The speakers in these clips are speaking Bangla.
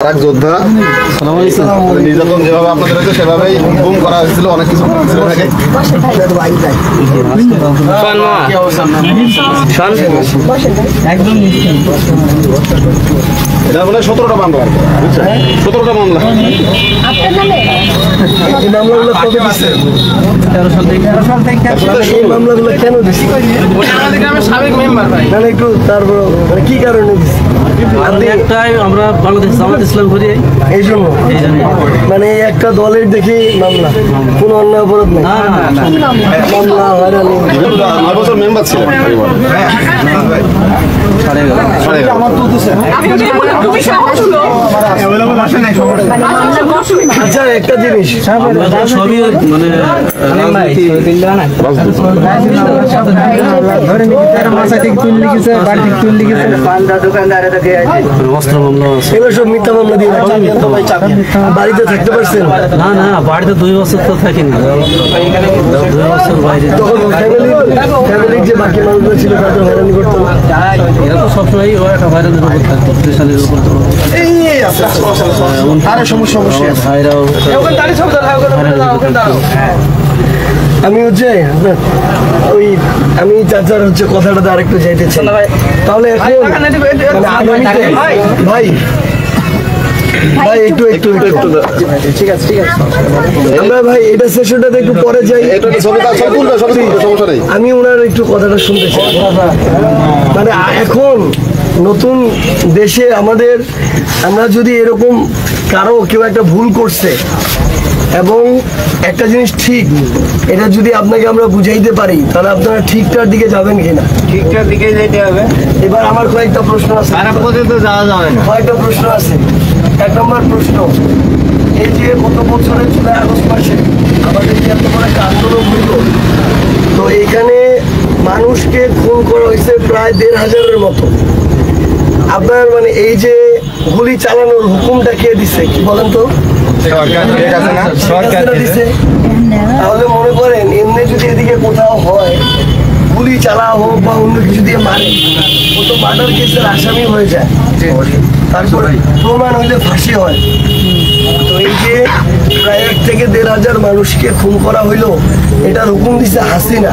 যোদ্ধা নির্যাতন যেভাবে আপনাদের হয়েছে সেভাবেই গুম করা হয়েছিল, অনেক কিছু এটা মানে 17টা মামলা, বুঝছেন? 17টা মামলা। এই মামলাগুলো কবে দিচ্ছে? 13 সাল থেকে। এই মামলাগুলো কেন দিচ্ছে? সাবেক মেম্বার ভাই। মানে একটু তারপর মানে কি কারণে দিচ্ছে? একটাই আমরা বাংলাদেশ জামাত ইসলাম করি এই জন্য মানে একটা দলের দেখে মামলা, কোনো অন্যায় অপরাধ নেই। মামলা হয়রানি 9 বছর মেম্বার ছিলেন। আচ্ছা একটা জিনিস সবই মানে অস্ত্র মামলা এবার সব মিথ্যা মামলা দিয়ে বাড়িতে থাকতে পারছেন না না বাড়িতে 2 বছর তো থাকিনি, 2 বছর বাইরে। তখন ফ্যামিলির যে বাকি মানুষগুলো ছিল তাদের হয়রানি করতো না? এরা তো সবসময় একটা ভাইরালের উপর থাকতো, স্পেশালের উপর তো ভাইরাও আমি হচ্ছে ওই আমি চাচার হচ্ছে কথাটাতে আরেকটু যাইতেছি। তাহলে এখন মানে ভাই ভাই একটু ঠিক আছে আমরা ভাই এটা সেশনটাতে একটু পরে যাই। আমি ওনার একটু কথাটা শুনতে চাই। মানে এখন নতুন দেশে আমাদের আমরা যদি এরকম কারো কেউ একটা ভুল করছে এবং একটা জিনিস ঠিক, এটা যদি আপনাকে আমরা বুঝাইতে পারি তাহলে আপনারা ঠিকটার দিকে যাবেন কিনা? ঠিকঠাক দিকে যেতে হবে। এবার আমার কয়েকটা প্রশ্ন আছে, খারাপ পথে তো যাওয়া যাবে না। কয়েকটা প্রশ্ন আছে। 1 নম্বর প্রশ্ন, এই যে গত বছরের জুলাই আগস্ট মাসে আমাদের যে এত বড় একটা আন্দোলন হইল, তো এখানে মানুষকে খুন করা হয়েছে প্রায় 1,500-এর মতো। আপনার মানে এই যে গুলি চালানোর হুকুমটা কে দিছে কি বলেন তো? সরকার দিছে। তাহলে মনে করেন এমনি যদি এদিকে কোথাও হয় গুলি চালা হোক বা অন্য কিছু দিয়ে মারে, ও তো মার্ডার কেসের আসামি হয়ে যায়, তারপরে প্রমাণ হইলে ফাঁসি হয়। তো এই যে প্রায় 1 থেকে 1,500 মানুষকে খুন করা হইলো, এটার হুকুম দিছে হাসিনা,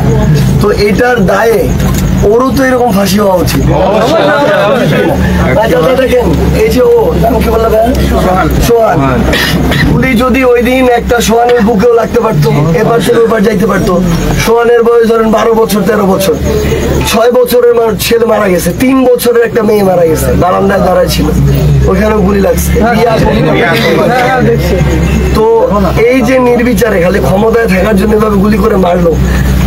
তো এটার দায়ে ওরও তো এরকম ফাঁসি হওয়া উচিত। দেখেন এই যে ও নাম কি বললাম, সোহান, গুলি যদি ওই দিন একটা সোহানের বুকেও লাগতে পারতো, এবার সে ওপার যাইতে পারতো। সোহানের বয়স ধরেন 12 বছর 13 বছর, 6 বছরের ছেলে মারা গেছে, 3 বছরের একটা মেয়ে মারা গেছে, বারান্দায় দাঁড়ায় ছিল, ওইখানেও গুলি লাগছে। তো এই যে নির্বিচারে খালি ক্ষমতায় থাকার জন্য এভাবে গুলি করে মারলো,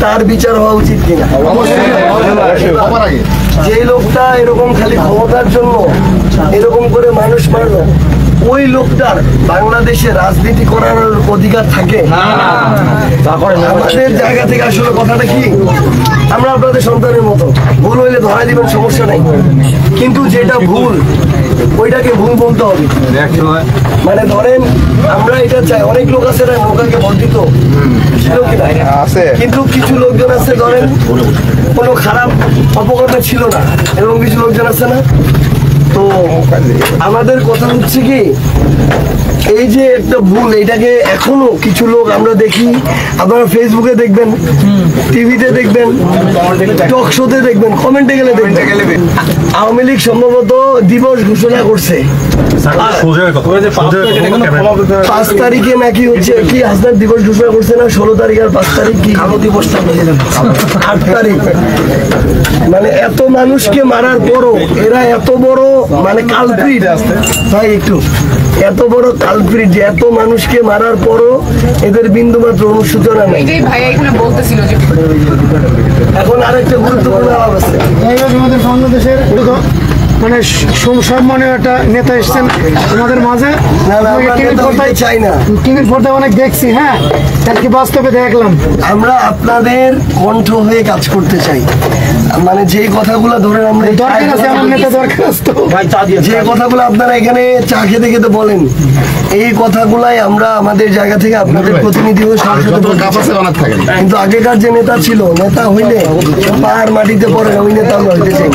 তার বিচার হওয়া উচিত কিনা? যে লোকটা এরকম খালি ক্ষমতার জন্য এরকম করে মানুষ মারলো, ওই লোকটার বাংলাদেশে রাজনীতি করার অধিকার থাকে? আমাদের জায়গা থেকে আসলে কথাটা কি, আমরা আপনাদের সন্তানের মতো, ভুল হইলে ধরাই দিবেন, সমস্যা নাই, কিন্তু যেটা ভুল ওইটাকে ভুল বলতে হবে। মানে ধরেন আমরা এটা চাই, অনেক লোক আছে না নৌকাকে বর্ধিত ছিল কিনা, কিন্তু কিছু লোকজন আছে ধরেন কোনো খারাপ অপকর্মে ছিল না, এরকম কিছু লোকজন আছে না। তো আমাদের কথা হচ্ছে কি, এই যে একটা ভুল, এটাকে এখনো কিছু লোক আমরা দেখি, আপনারা ফেসবুকে দেখবেন, টিভিতে দেখবেন, টক শোতে দেখবেন, কমেন্টে গেলে দেখবেন, আওয়ামী লীগ সম্ভবত দিবস ঘোষণা করছে 5 তারিখে নাকি হচ্ছে কি হাসনাত দিবস ঘোষণা করছে না, 16 তারিখ আর 5 তারিখ কি দিবসটা 8 তারিখ। মানে এত মানুষকে মারার পরও এরা এত বড় মানে কালপ্রিট, ভাই একটু এত বড় কালপ্রিট যে এত মানুষকে মারার পরও এদের বিন্দুমাত্র অনুশোচনা নেই। এখন আরেকটা গুরুত্বপূর্ণ আলাপ আছে, আমাদের বাংলাদেশের মানে সম্মানীয় একটা নেতা এসছেন আমাদের মাঝে, চাই না টিভির পর্দায় অনেক দেখছি, হ্যাঁ কালকে বাস্তবে দেখলাম। আমরা আপনাদের কণ্ঠ হয়ে কাজ করতে চাই, মানে যে কথাগুলো ধরে আমরা দরকার আছে, আমার নেতা দরকার আছে, যে কথাগুলো আপনারা এখানে চা খেতে খেতে বলেন, এই কথাগুলাই আমরা আমাদের জায়গা থেকে আপনাদের প্রতিনিধি হয়ে সংসদে বলতে চাই। কিন্তু আগেকার যে নেতা ছিল, নেতা হইলে পাহাড় মাটিতে পড়ে, ওই নেতা আমরা হইতে চাই।